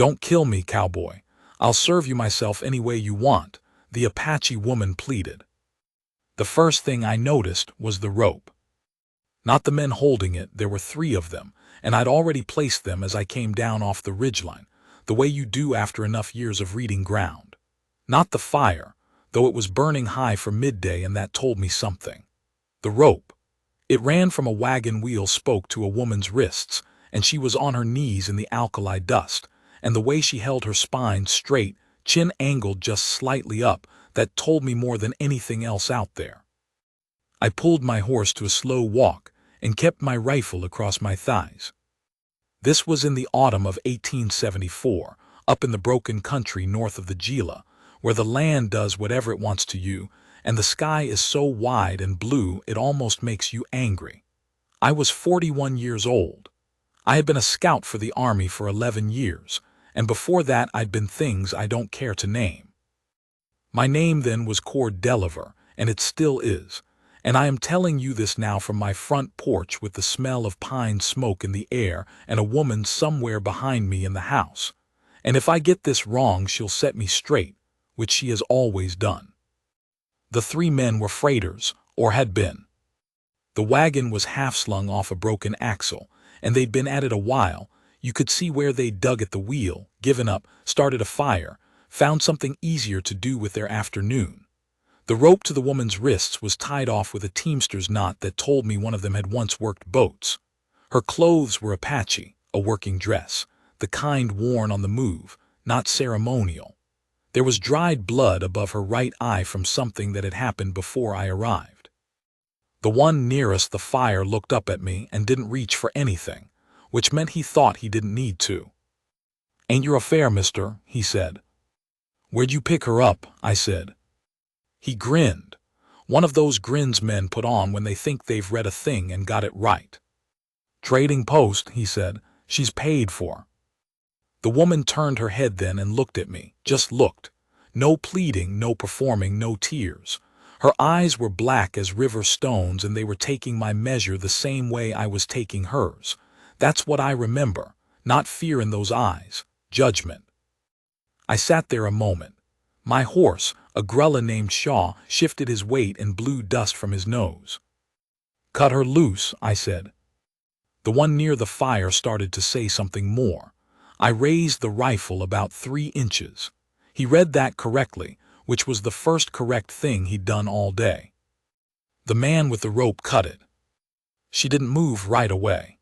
"Don't kill me, cowboy. I'll serve you myself any way you want," the Apache woman pleaded. The first thing I noticed was the rope. Not the men holding it, there were 3 of them, and I'd already placed them as I came down off the ridgeline, the way you do after enough years of reading ground. Not the fire, though it was burning high for midday, and that told me something. The rope. It ran from a wagon wheel spoke to a woman's wrists, and she was on her knees in the alkali dust, and the way she held her spine straight, chin angled just slightly up, that told me more than anything else out there. I pulled my horse to a slow walk and kept my rifle across my thighs. This was in the autumn of 1874, up in the broken country north of the Gila, where the land does whatever it wants to you, and the sky is so wide and blue it almost makes you angry. I was 41 years old. I had been a scout for the Army for 11 years, and before that I'd been things I don't care to name. My name then was Cord Deliver, and it still is, and I am telling you this now from my front porch with the smell of pine smoke in the air and a woman somewhere behind me in the house. And if I get this wrong, she'll set me straight, which she has always done. The 3 men were freighters, or had been. The wagon was half-slung off a broken axle, and they'd been at it a while. You could see where they'd dug at the wheel, given up, started a fire, found something easier to do with their afternoon. The rope to the woman's wrists was tied off with a teamster's knot that told me one of them had once worked boats. Her clothes were Apache, a working dress, the kind worn on the move, not ceremonial. There was dried blood above her right eye from something that had happened before I arrived. The one nearest the fire looked up at me and didn't reach for anything, which meant he thought he didn't need to. "Ain't your affair, mister," he said. "Where'd you pick her up?" I said. He grinned. One of those grins men put on when they think they've read a thing and got it right. "Trading post," he said. "She's paid for." The woman turned her head then and looked at me, just looked. No pleading, no performing, no tears. Her eyes were black as river stones, and they were taking my measure the same way I was taking hers. That's what I remember, not fear in those eyes, judgment. I sat there a moment. My horse, a grulla named Shaw, shifted his weight and blew dust from his nose. "Cut her loose," I said. The one near the fire started to say something more. I raised the rifle about 3 inches. He read that correctly, which was the first correct thing he'd done all day. The man with the rope cut it. She didn't move right away.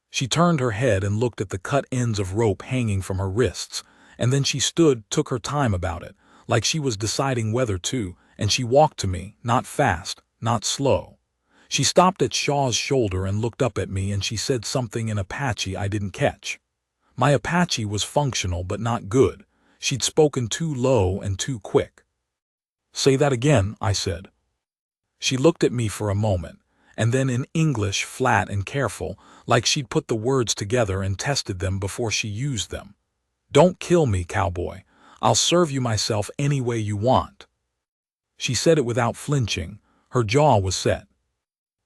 She turned her head and looked at the cut ends of rope hanging from her wrists, and then she stood, took her time about it, like she was deciding whether to, and she walked to me, not fast, not slow. She stopped at Shaw's shoulder and looked up at me, and she said something in Apache I didn't catch. My Apache was functional but not good. She'd spoken too low and too quick. "Say that again," I said. She looked at me for a moment, and then in English, flat and careful, like she'd put the words together and tested them before she used them. "Don't kill me, cowboy. I'll serve you myself any way you want." She said it without flinching. Her jaw was set.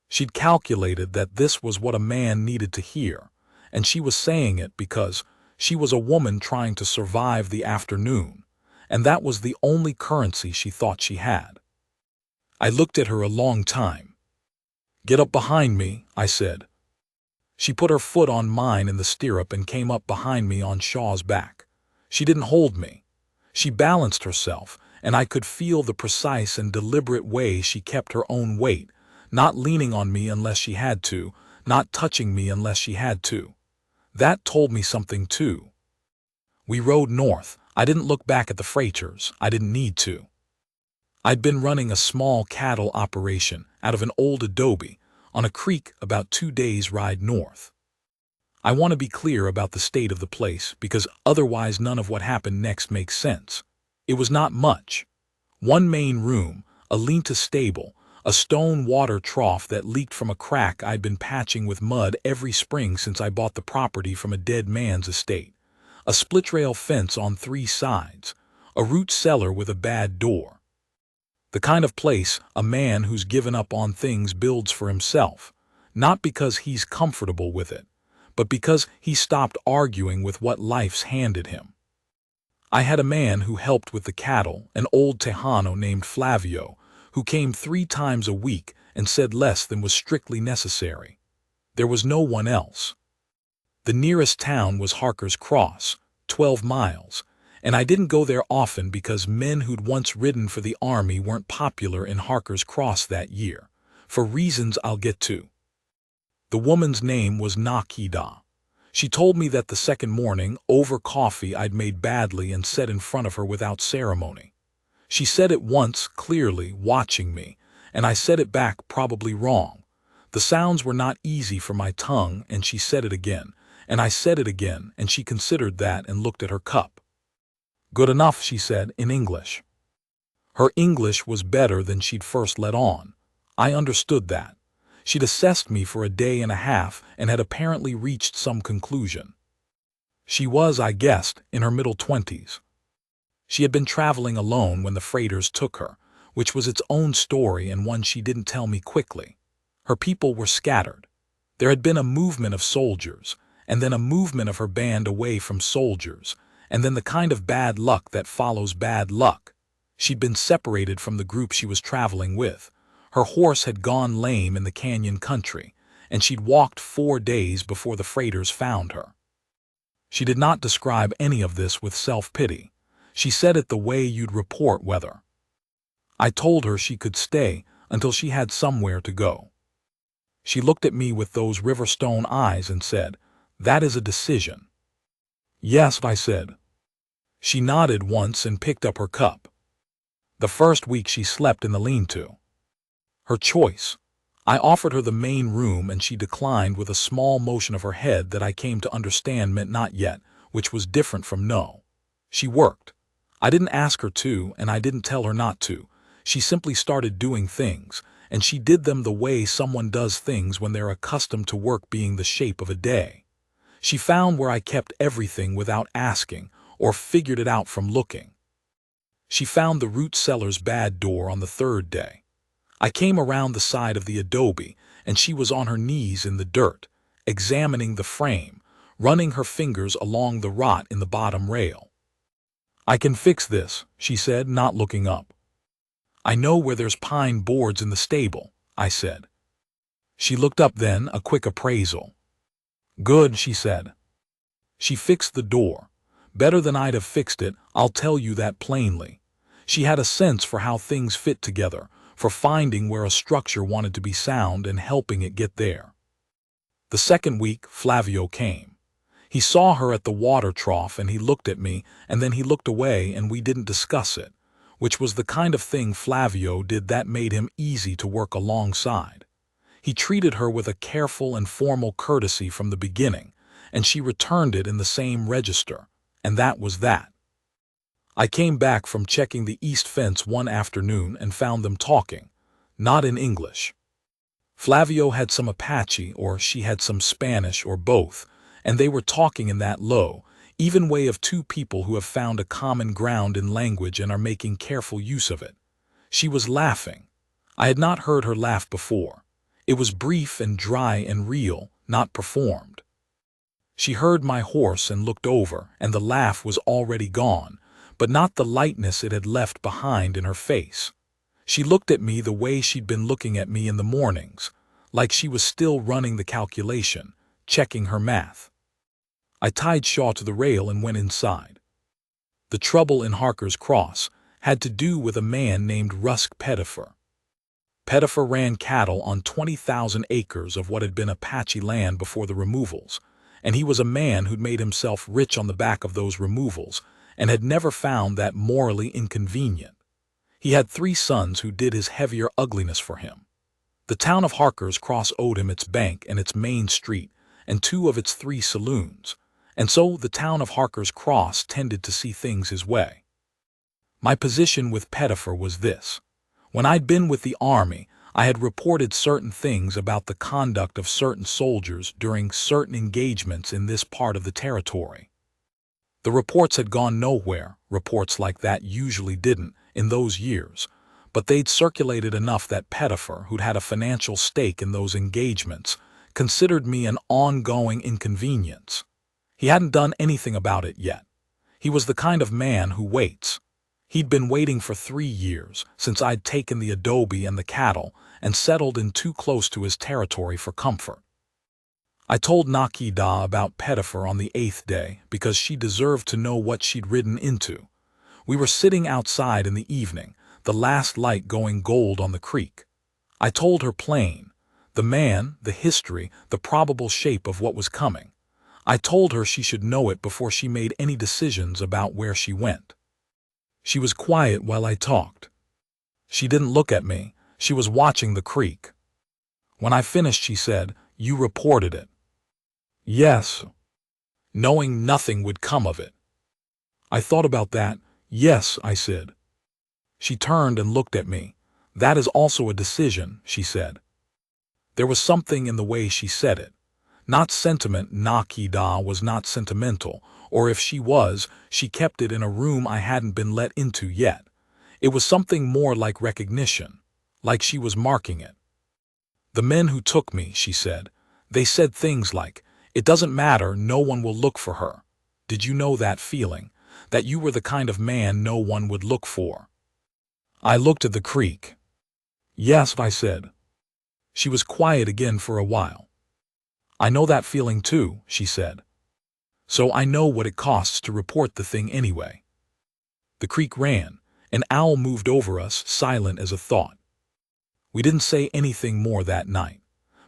She'd calculated that this was what a man needed to hear, and she was saying it because she was a woman trying to survive the afternoon, and that was the only currency she thought she had. I looked at her a long time. "Get up behind me," I said. She put her foot on mine in the stirrup and came up behind me on Shaw's back. She didn't hold me. She balanced herself, and I could feel the precise and deliberate way she kept her own weight, not leaning on me unless she had to, not touching me unless she had to. That told me something too. We rode north. I didn't look back at the freighters. I didn't need to. I'd been running a small cattle operation out of an old adobe on a creek about 2 days' ride north. I want to be clear about the state of the place, because otherwise none of what happened next makes sense. It was not much. 1 main room, a lean-to stable, a stone water trough that leaked from a crack I'd been patching with mud every spring since I bought the property from a dead man's estate, a split-rail fence on 3 sides, a root cellar with a bad door. The kind of place a man who's given up on things builds for himself, not because he's comfortable with it, but because he stopped arguing with what life's handed him. I had a man who helped with the cattle, an old Tejano named Flavio, who came 3 times a week and said less than was strictly necessary. There was no one else. The nearest town was Harker's Cross, 12 miles, and I didn't go there often because men who'd once ridden for the army weren't popular in Harker's Cross that year, for reasons I'll get to. The woman's name was Nakida. She told me that the second morning, over coffee I'd made badly and said in front of her without ceremony. She said it once, clearly, watching me, and I said it back probably wrong. The sounds were not easy for my tongue, and she said it again, and I said it again, and she considered that and looked at her cup. "Good enough," she said, in English. Her English was better than she'd first let on. I understood that. She'd assessed me for a day and a half and had apparently reached some conclusion. She was, I guessed, in her middle 20s. She had been traveling alone when the freighters took her, which was its own story and one she didn't tell me quickly. Her people were scattered. There had been a movement of soldiers, and then a movement of her band away from soldiers, and then the kind of bad luck that follows bad luck. She'd been separated from the group she was traveling with. Her horse had gone lame in the canyon country, and she'd walked 4 days before the freighters found her. She did not describe any of this with self-pity. She said it the way you'd report weather. I told her she could stay until she had somewhere to go. She looked at me with those Riverstone eyes and said, "That is a decision." "Yes," I said. She nodded once and picked up her cup. The first week she slept in the lean-to. Her choice. I offered her the main room and she declined with a small motion of her head that I came to understand meant not yet, which was different from no. She worked. I didn't ask her to, and I didn't tell her not to. She simply started doing things, and she did them the way someone does things when they're accustomed to work being the shape of a day. She found where I kept everything without asking, or figured it out from looking. She found the root cellar's bad door on the 3rd day. I came around the side of the adobe, and she was on her knees in the dirt, examining the frame, running her fingers along the rot in the bottom rail. "I can fix this," she said, not looking up. "I know where there's pine boards in the stable," I said. She looked up then, a quick appraisal. "Good," she said. She fixed the door. Better than I'd have fixed it, I'll tell you that plainly. She had a sense for how things fit together, for finding where a structure wanted to be sound and helping it get there. The second week, Flavio came. He saw her at the water trough and he looked at me, and then he looked away and we didn't discuss it, which was the kind of thing Flavio did that made him easy to work alongside. He treated her with a careful and formal courtesy from the beginning, and she returned it in the same register, and that was that. I came back from checking the east fence one afternoon and found them talking, not in English. Flavio had some Apache, or she had some Spanish, or both, and they were talking in that low, even way of 2 people who have found a common ground in language and are making careful use of it. She was laughing. I had not heard her laugh before. It was brief and dry and real, not performed. She heard my horse and looked over, and the laugh was already gone, but not the lightness it had left behind in her face. She looked at me the way she'd been looking at me in the mornings, like she was still running the calculation, checking her math. I tied Shaw to the rail and went inside. The trouble in Harker's Cross had to do with a man named Rusk Pettifer. Pettifer ran cattle on 20,000 acres of what had been Apache land before the removals, and he was a man who'd made himself rich on the back of those removals and had never found that morally inconvenient. He had 3 sons who did his heavier ugliness for him. The town of Harker's Cross owed him its bank and its main street and 2 of its 3 saloons, and so the town of Harker's Cross tended to see things his way. My position with Pettifer was this. When I'd been with the army, I had reported certain things about the conduct of certain soldiers during certain engagements in this part of the territory. The reports had gone nowhere, reports like that usually didn't, in those years, but they'd circulated enough that Pettifer, who'd had a financial stake in those engagements, considered me an ongoing inconvenience. He hadn't done anything about it yet. He was the kind of man who waits. He'd been waiting for 3 years, since I'd taken the adobe and the cattle and settled in too close to his territory for comfort. I told Nakida about Pettifer on the 8th day because she deserved to know what she'd ridden into. We were sitting outside in the evening, the last light going gold on the creek. I told her plain, the man, the history, the probable shape of what was coming. I told her she should know it before she made any decisions about where she went. She was quiet while I talked. She didn't look at me. She was watching the creek. When I finished, she said, "You reported it." "Yes," knowing nothing would come of it. I thought about that. "Yes," I said. She turned and looked at me. "That is also a decision," she said. There was something in the way she said it. Not sentiment. Nakida was not sentimental, or if she was, she kept it in a room I hadn't been let into yet. It was something more like recognition, like she was marking it. "The men who took me," she said, "they said things like, 'It doesn't matter, no one will look for her.' Did you know that feeling? That you were the kind of man no one would look for?" I looked at the creek. "Yes," I said. She was quiet again for a while. "I know that feeling too," she said. "So I know what it costs to report the thing anyway." The creek ran. An owl moved over us, silent as a thought. We didn't say anything more that night.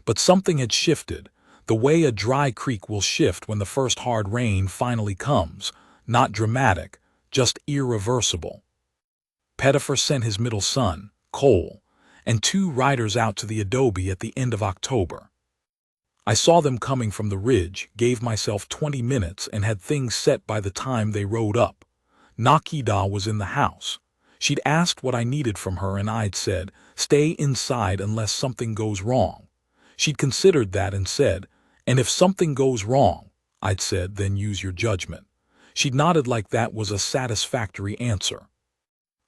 But something had shifted, the way a dry creek will shift when the first hard rain finally comes, not dramatic, just irreversible. Pettifer sent his middle son, Cole, and 2 riders out to the adobe at the end of October. I saw them coming from the ridge, gave myself 20 minutes and had things set by the time they rode up. Nakida was in the house. She'd asked what I needed from her and I'd said, "Stay inside unless something goes wrong." She'd considered that and said, "And if something goes wrong," I'd said, "then use your judgment." She'd nodded like that was a satisfactory answer.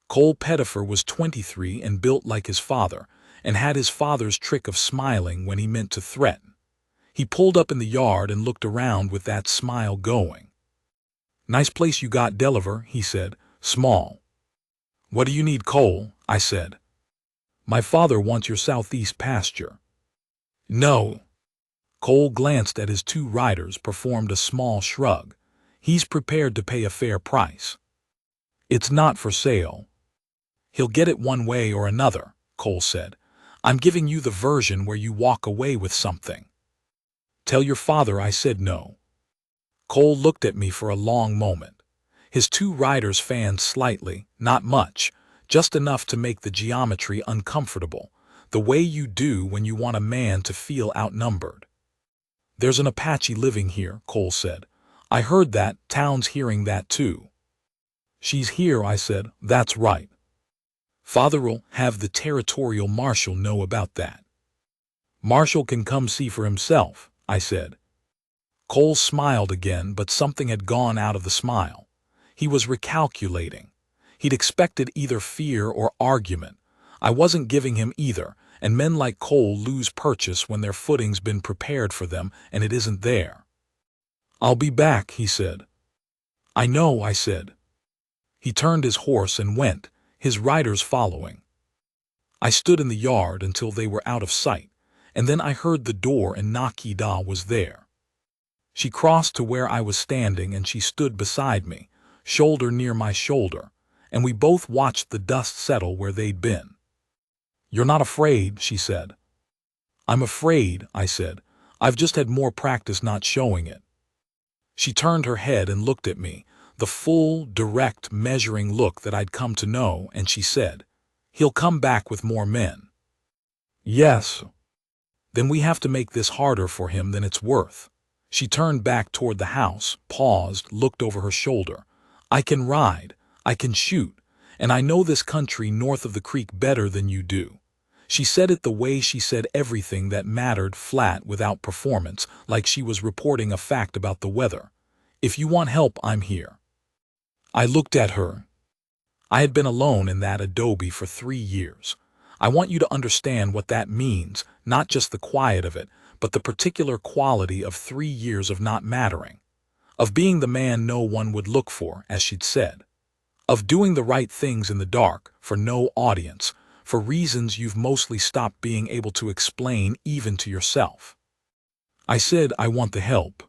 Cole Pettifer was 23 and built like his father, and had his father's trick of smiling when he meant to threaten. He pulled up in the yard and looked around with that smile going. "Nice place you got, Deliver," he said. "Small." "What do you need, Cole?" I said. "My father wants your southeast pasture." "No." Cole glanced at his 2 riders, performed a small shrug. "He's prepared to pay a fair price." "It's not for sale." "He'll get it one way or another," Cole said. "I'm giving you the version where you walk away with something." "Tell your father I said no." Cole looked at me for a long moment. His 2 riders fanned slightly, not much, just enough to make the geometry uncomfortable, the way you do when you want a man to feel outnumbered. "There's an Apache living here," Cole said. "I heard that, town's hearing that too." "She's here," I said. "That's right. Father'll have the territorial marshal know about that." "Marshal can come see for himself," I said. Cole smiled again, but something had gone out of the smile. He was recalculating. He'd expected either fear or argument. I wasn't giving him either, and men like Cole lose purchase when their footing's been prepared for them and it isn't there. "I'll be back," he said. "I know," I said. He turned his horse and went, his riders following. I stood in the yard until they were out of sight, and then I heard the door and Nakida was there. She crossed to where I was standing and she stood beside me, shoulder near my shoulder, and we both watched the dust settle where they'd been. "You're not afraid," she said. "I'm afraid," I said. "I've just had more practice not showing it." She turned her head and looked at me, the full, direct, measuring look that I'd come to know, and she said, "He'll come back with more men." "Yes." "Then we have to make this harder for him than it's worth." She turned back toward the house, paused, looked over her shoulder. "I can ride, I can shoot, and I know this country north of the creek better than you do." She said it the way she said everything that mattered, flat, without performance, like she was reporting a fact about the weather. "If you want help, I'm here." I looked at her. I had been alone in that adobe for 3 years. I want you to understand what that means, not just the quiet of it, but the particular quality of 3 years of not mattering, of being the man no one would look for, as she'd said, of doing the right things in the dark, for no audience, for reasons you've mostly stopped being able to explain even to yourself. I said, I want the help.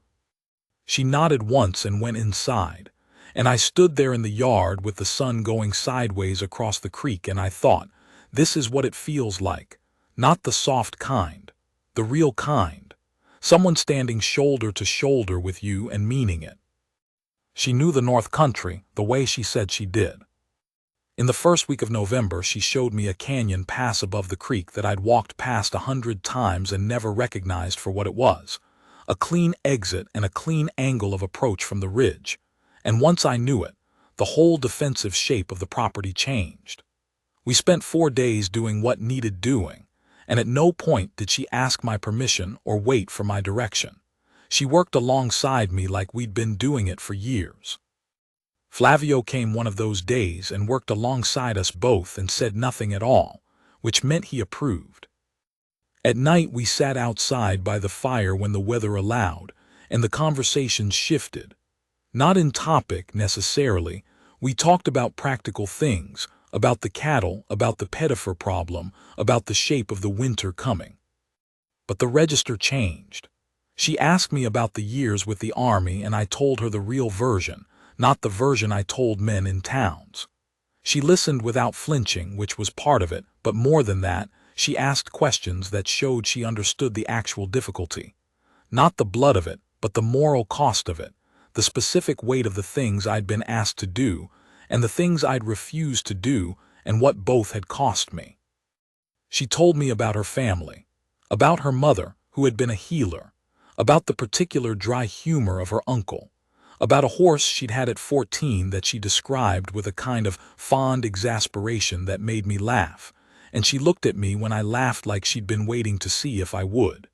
She nodded once and went inside, and I stood there in the yard with the sun going sideways across the creek, and I thought, this is what it feels like, not the soft kind, the real kind, someone standing shoulder to shoulder with you and meaning it. She knew the North Country the way she said she did. In the first week of November, she showed me a canyon pass above the creek that I'd walked past 100 times and never recognized for what it was. A clean exit and a clean angle of approach from the ridge. And once I knew it, the whole defensive shape of the property changed. We spent 4 days doing what needed doing, and at no point did she ask my permission or wait for my direction. She worked alongside me like we'd been doing it for years. Flavio came one of those days and worked alongside us both and said nothing at all, which meant he approved. At night we sat outside by the fire when the weather allowed, and the conversation shifted. Not in topic necessarily, we talked about practical things, about the cattle, about the Pettifer problem, about the shape of the winter coming. But the register changed. She asked me about the years with the army, and I told her the real version, not the version I told men in towns. She listened without flinching, which was part of it, but more than that, she asked questions that showed she understood the actual difficulty. Not the blood of it, but the moral cost of it, the specific weight of the things I'd been asked to do, and the things I'd refused to do, and what both had cost me. She told me about her family, about her mother, who had been a healer, about the particular dry humor of her uncle, about a horse she'd had at 14 that she described with a kind of fond exasperation that made me laugh, and she looked at me when I laughed like she'd been waiting to see if I would.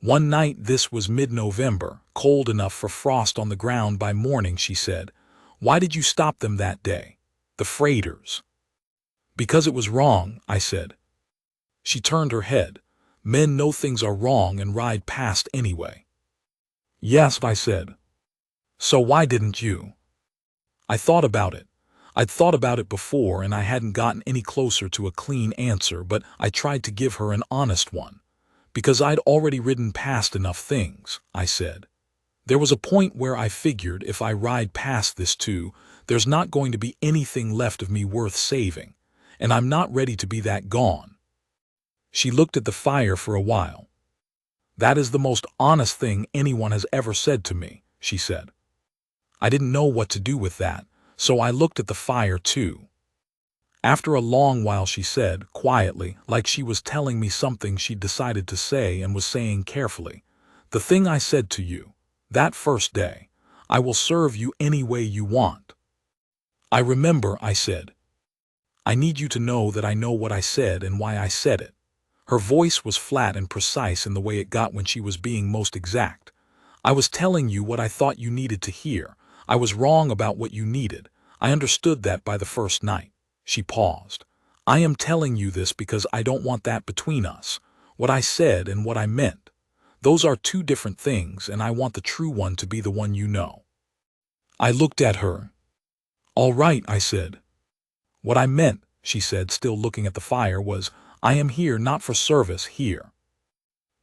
One night, this was mid-November, cold enough for frost on the ground by morning, she said, "Why did you stop them that day? The freighters." "Because it was wrong," I said. She turned her head. "Men know things are wrong and ride past anyway." "Yes," I said. "So why didn't you?" I thought about it. I'd thought about it before, and I hadn't gotten any closer to a clean answer, but I tried to give her an honest one. "Because I'd already ridden past enough things," I said. "There was a point where I figured if I ride past this too, there's not going to be anything left of me worth saving, and I'm not ready to be that gone." She looked at the fire for a while. "That is the most honest thing anyone has ever said to me," she said. I didn't know what to do with that, so I looked at the fire too. After a long while she said, quietly, like she was telling me something she'd decided to say and was saying carefully, "The thing I said to you, that first day, I will serve you any way you want." "I remember," I said. "I need you to know that I know what I said and why I said it." Her voice was flat and precise in the way it got when she was being most exact. "I was telling you what I thought you needed to hear. I was wrong about what you needed. I understood that by the first night." She paused. "I am telling you this because I don't want that between us. What I said and what I meant. Those are two different things, and I want the true one to be the one you know." I looked at her. "All right," I said. "What I meant," she said, still looking at the fire, was, "I am here not for service here."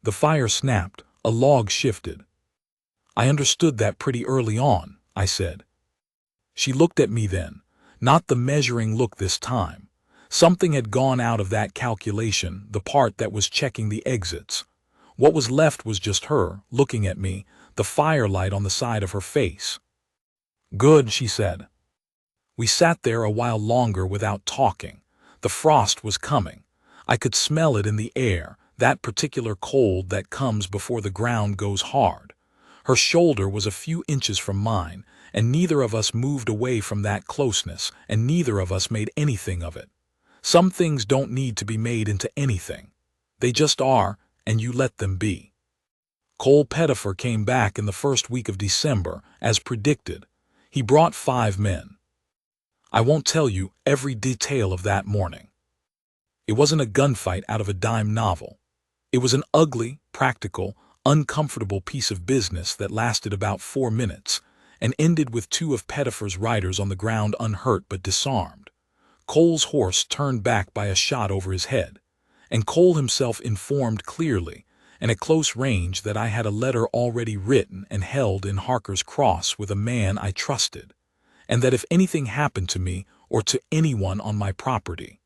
The fire snapped. A log shifted. "I understood that pretty early on," I said. She looked at me then. Not the measuring look this time. Something had gone out of that calculation, the part that was checking the exits. What was left was just her, looking at me, the firelight on the side of her face. "Good," she said. We sat there a while longer without talking. The frost was coming. I could smell it in the air, that particular cold that comes before the ground goes hard. Her shoulder was a few inches from mine, and neither of us moved away from that closeness, and neither of us made anything of it. Some things don't need to be made into anything. They just are, and you let them be. Cole Pettifer came back in the first week of December, as predicted. He brought 5 men. I won't tell you every detail of that morning. It wasn't a gunfight out of a dime novel. It was an ugly, practical, uncomfortable piece of business that lasted about 4 minutes and ended with 2 of Pettifer's riders on the ground unhurt but disarmed. Cole's horse turned back by a shot over his head, and Cole himself informed clearly and at close range that I had a letter already written and held in Harker's Cross with a man I trusted, and that if anything happened to me or to anyone on my property.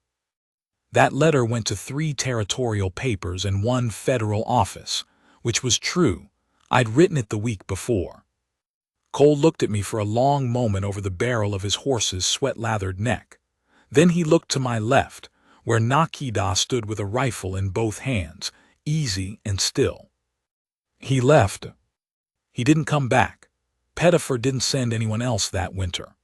That letter went to 3 territorial papers and 1 federal office, which was true. I'd written it the week before. Cole looked at me for a long moment over the barrel of his horse's sweat-lathered neck. Then he looked to my left, where Nakida stood with a rifle in both hands, easy and still. He left. He didn't come back. Pettifer didn't send anyone else that winter.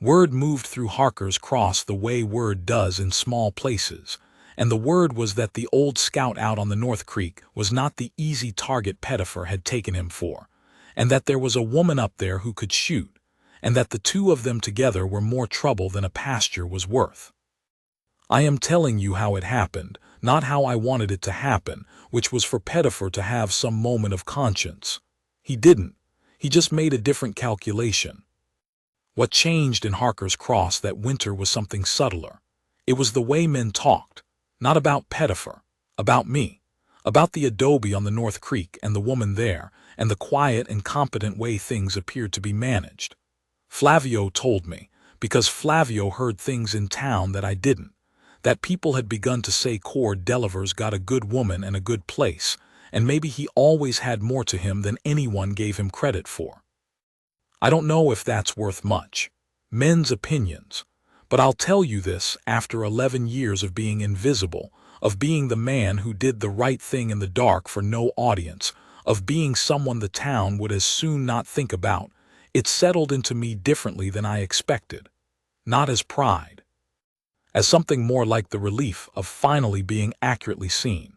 Word moved through Harker's Cross the way word does in small places, and the word was that the old scout out on the North Creek was not the easy target Pettifer had taken him for, and that there was a woman up there who could shoot, and that the 2 of them together were more trouble than a pasture was worth. I am telling you how it happened, not how I wanted it to happen, which was for Pettifer to have some moment of conscience. He didn't. He just made a different calculation. What changed in Harker's Cross that winter was something subtler. It was the way men talked, not about Pettifer, about me, about the adobe on the North Creek and the woman there, and the quiet and competent way things appeared to be managed. Flavio told me, because Flavio heard things in town that I didn't, that people had begun to say Cord Delaver's got a good woman and a good place, and maybe he always had more to him than anyone gave him credit for. I don't know if that's worth much. Men's opinions. But I'll tell you this after 11 years of being invisible, of being the man who did the right thing in the dark for no audience, of being someone the town would as soon not think about, it settled into me differently than I expected. Not as pride. As something more like the relief of finally being accurately seen.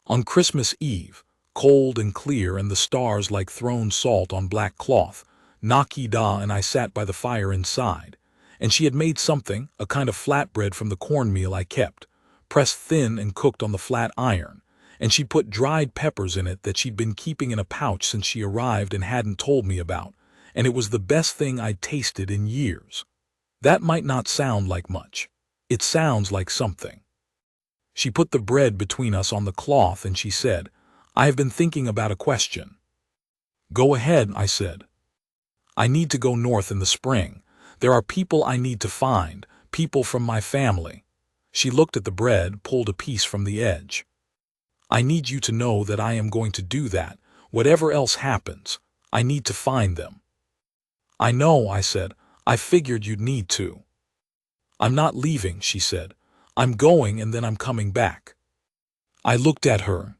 On Christmas Eve, cold and clear and the stars like thrown salt on black cloth, Nakida and I sat by the fire inside, and she had made something, a kind of flatbread from the cornmeal I kept, pressed thin and cooked on the flat iron, and she'd put dried peppers in it that she'd been keeping in a pouch since she arrived and hadn't told me about, and it was the best thing I'd tasted in years. That might not sound like much. It sounds like something. She put the bread between us on the cloth and she said, "I have been thinking about a question." "Go ahead," I said. "I need to go north in the spring. There are people I need to find, people from my family." She looked at the bread, pulled a piece from the edge. "I need you to know that I am going to do that, whatever else happens. I need to find them." "I know," I said. "I figured you'd need to." "I'm not leaving," she said. "I'm going and then I'm coming back." I looked at her.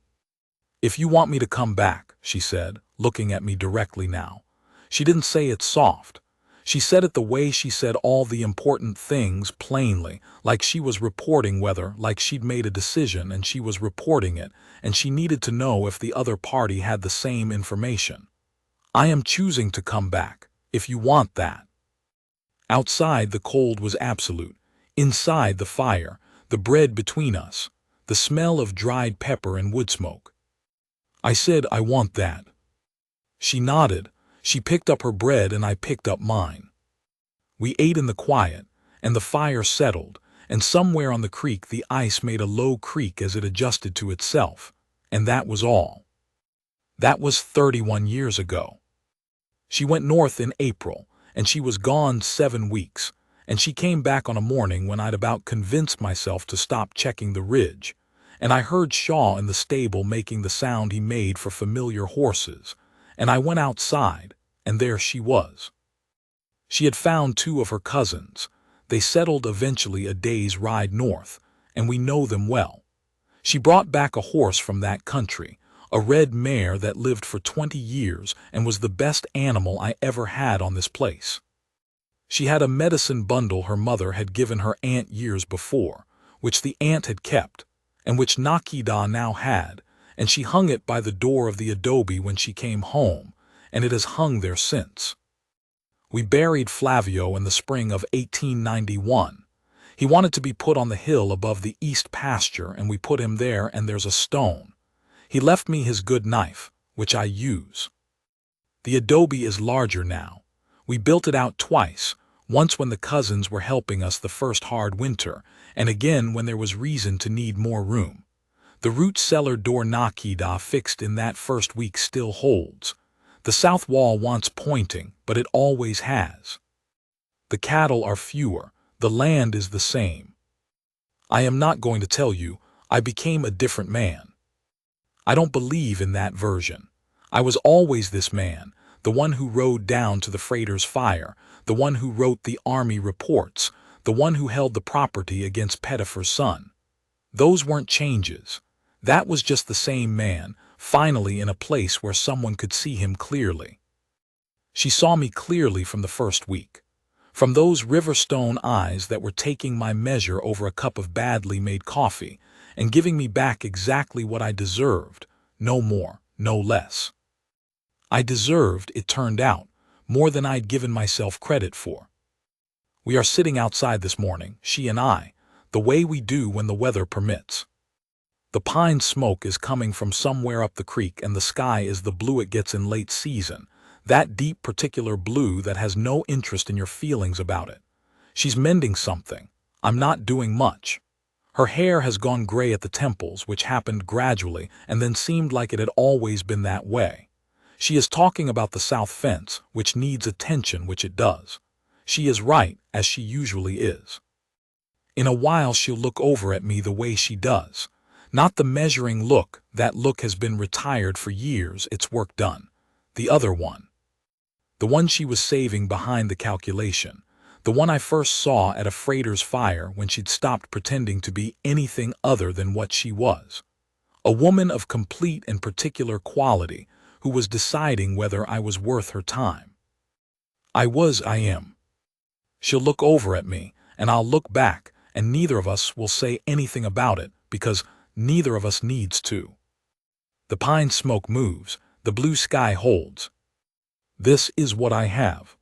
"If you want me to come back," she said, looking at me directly now. She didn't say it soft. She said it the way she said all the important things plainly, like she was reporting whether, like she'd made a decision and she was reporting it, and she needed to know if the other party had the same information. "I am choosing to come back, if you want that." Outside the cold was absolute. Inside the fire, the bread between us, the smell of dried pepper and wood smoke. I said, "I want that." She nodded. She picked up her bread and I picked up mine. We ate in the quiet, and the fire settled, and somewhere on the creek the ice made a low creak as it adjusted to itself, and that was all. That was 31 years ago. She went north in April, and she was gone 7 weeks, and she came back on a morning when I'd about convinced myself to stop checking the ridge, and I heard Shaw in the stable making the sound he made for familiar horses, and I went outside, and there she was. She had found 2 of her cousins. They settled eventually a day's ride north, and we know them well. She brought back a horse from that country, a red mare that lived for 20 years and was the best animal I ever had on this place. She had a medicine bundle her mother had given her aunt years before, which the aunt had kept, and which Nakida now had, and she hung it by the door of the adobe when she came home, and it has hung there since. We buried Flavio in the spring of 1891. He wanted to be put on the hill above the east pasture, and we put him there, and there's a stone. He left me his good knife, which I use. The adobe is larger now. We built it out twice, once when the cousins were helping us the first hard winter, and again when there was reason to need more room. The root cellar door Nakida fixed in that first week still holds. The south wall wants pointing, but it always has. The cattle are fewer, the land is the same. I am not going to tell you, I became a different man. I don't believe in that version. I was always this man, the one who rode down to the freighter's fire, the one who wrote the army reports, the one who held the property against Pettifer's son. Those weren't changes. That was just the same man, finally in a place where someone could see him clearly. She saw me clearly from the first week. From those riverstone eyes that were taking my measure over a cup of badly made coffee and giving me back exactly what I deserved, no more, no less. I deserved, it turned out, more than I'd given myself credit for. We are sitting outside this morning, she and I, the way we do when the weather permits. The pine smoke is coming from somewhere up the creek and the sky is the blue it gets in late season, that deep particular blue that has no interest in your feelings about it. She's mending something. I'm not doing much. Her hair has gone gray at the temples, which happened gradually and then seemed like it had always been that way. She is talking about the south fence, which needs attention, which it does. She is right, as she usually is. In a while she'll look over at me the way she does. Not the measuring look, that look has been retired for years, its work done. The other one. The one she was saving behind the calculation. The one I first saw at a freighter's fire when she'd stopped pretending to be anything other than what she was. A woman of complete and particular quality who was deciding whether I was worth her time. I am. She'll look over at me, and I'll look back, and neither of us will say anything about it, because neither of us needs to. The pine smoke moves, the blue sky holds. This is what I have.